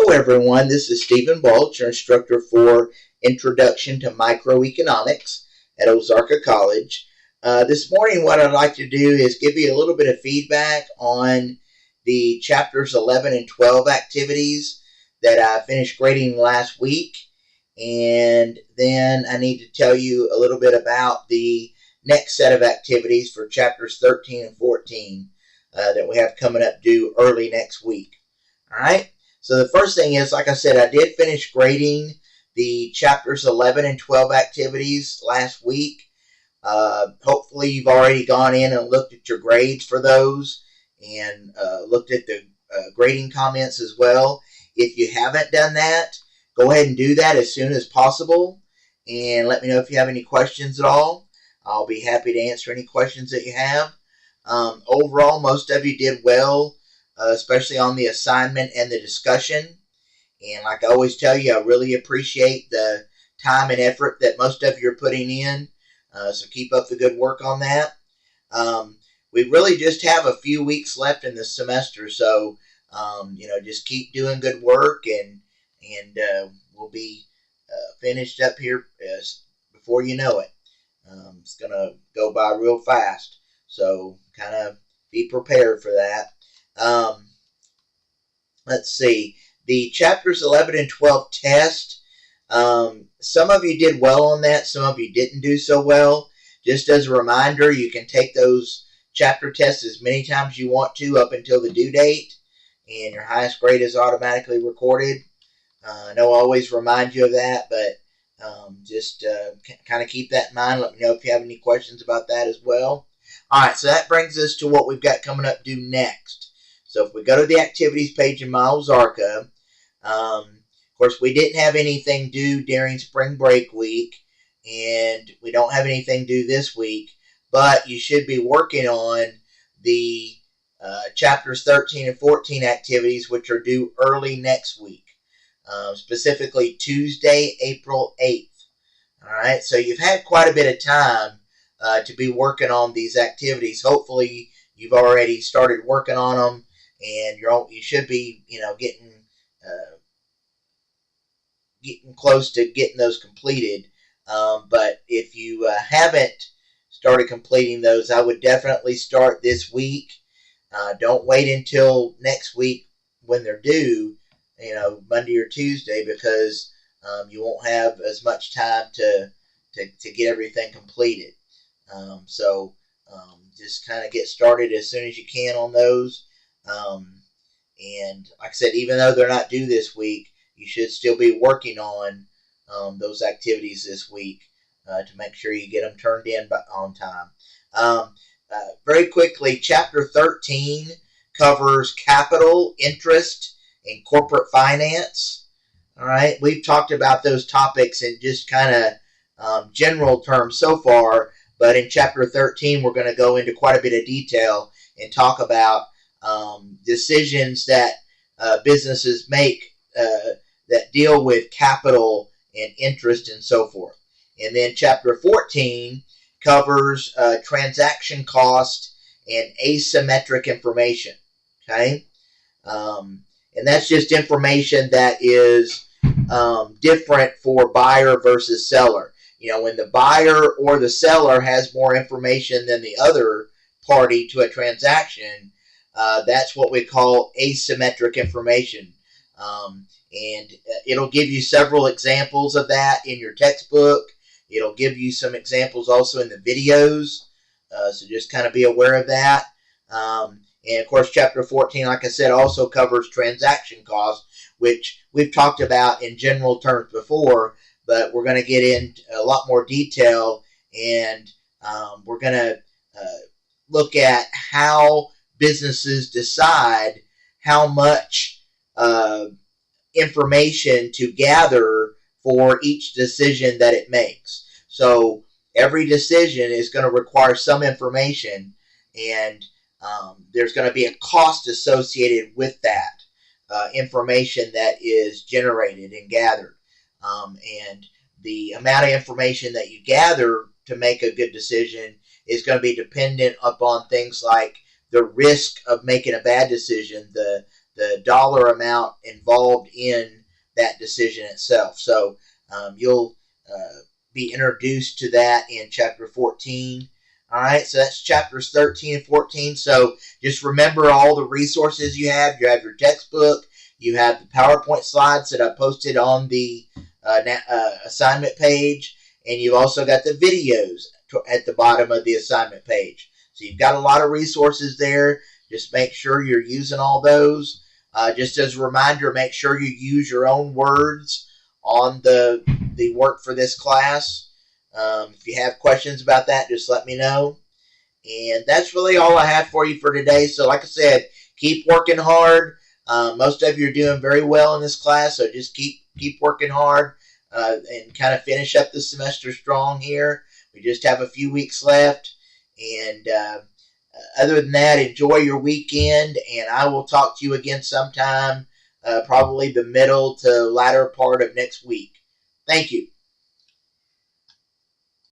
Hello everyone, this is Stephen Balch, your instructor for Introduction to Microeconomics at Ozarka College. This morning what I'd like to do is give you a little bit of feedback on the chapters 11 and 12 activities that I finished grading last week. And then I need to tell you a little bit about the next set of activities for chapters 13 and 14 that we have coming up due early next week. All right. So the first thing is, like I said, I did finish grading the chapters 11 and 12 activities last week. Hopefully you've already gone in and looked at your grades for those and looked at the grading comments as well. If you haven't done that, go ahead and do that as soon as possible and let me know if you have any questions at all. I'll be happy to answer any questions that you have. Overall, most of you did well. Especially on the assignment and the discussion. And like I always tell you, I really appreciate the time and effort that most of you are putting in. So keep up the good work on that. We really just have a few weeks left in the semester. So, just keep doing good work and we'll be finished up here before you know it. It's going to go by real fast. So kind of be prepared for that. Let's see, the chapters 11 and 12 test, some of you did well on that, some of you didn't do so well. Just as a reminder, you can take those chapter tests as many times as you want to up until the due date, and your highest grade is automatically recorded. I know I always remind you of that, but just kind of keep that in mind. Let me know if you have any questions about that as well. Alright, so that brings us to what we've got coming up due next. So if we go to the activities page in my Ozarka, of course we didn't have anything due during spring break week, and we don't have anything due this week, but you should be working on the chapters 13 and 14 activities, which are due early next week, specifically Tuesday, April 8th. Alright, so you've had quite a bit of time to be working on these activities. Hopefully you've already started working on them, and you should be, getting close to getting those completed. But if you haven't started completing those, I would definitely start this week. Don't wait until next week when they're due, Monday or Tuesday, because you won't have as much time to get everything completed. Just kind of get started as soon as you can on those. And like I said, even though they're not due this week, you should still be working on those activities this week to make sure you get them turned in on time. Very quickly, Chapter 13 covers capital, interest, and corporate finance. All right, we've talked about those topics in just kind of general terms so far, but in Chapter 13, we're going to go into quite a bit of detail and talk about decisions that businesses make that deal with capital and interest and so forth. And then Chapter 14 covers transaction cost and asymmetric information. Okay? And that's just information that is different for buyer versus seller. When the buyer or the seller has more information than the other party to a transaction, that's what we call asymmetric information. And it'll give you several examples of that in your textbook. It'll give you some examples also in the videos. So just kind of be aware of that. And of course, Chapter 14, like I said, also covers transaction costs, which we've talked about in general terms before, but we're going to get into a lot more detail, and we're going to look at how businesses decide how much information to gather for each decision that it makes. So every decision is going to require some information, and there's going to be a cost associated with that information that is generated and gathered. And the amount of information that you gather to make a good decision is going to be dependent upon things like the risk of making a bad decision, the the dollar amount involved in that decision itself. So you'll be introduced to that in chapter 14. All right, so that's chapters 13 and 14. So just remember all the resources you have. You have your textbook. You have the PowerPoint slides that I posted on the assignment page. And you've also got the videos at the bottom of the assignment page. So you've got a lot of resources there. Just make sure you're using all those. Just as a reminder, make sure you use your own words on the work for this class. If you have questions about that, just let me know. And that's really all I have for you for today. So like I said, keep working hard. Most of you are doing very well in this class, so just keep working hard and kind of finish up the semester strong here. We just have a few weeks left. And other than that, enjoy your weekend, and I will talk to you again sometime, probably the middle to latter part of next week. Thank you.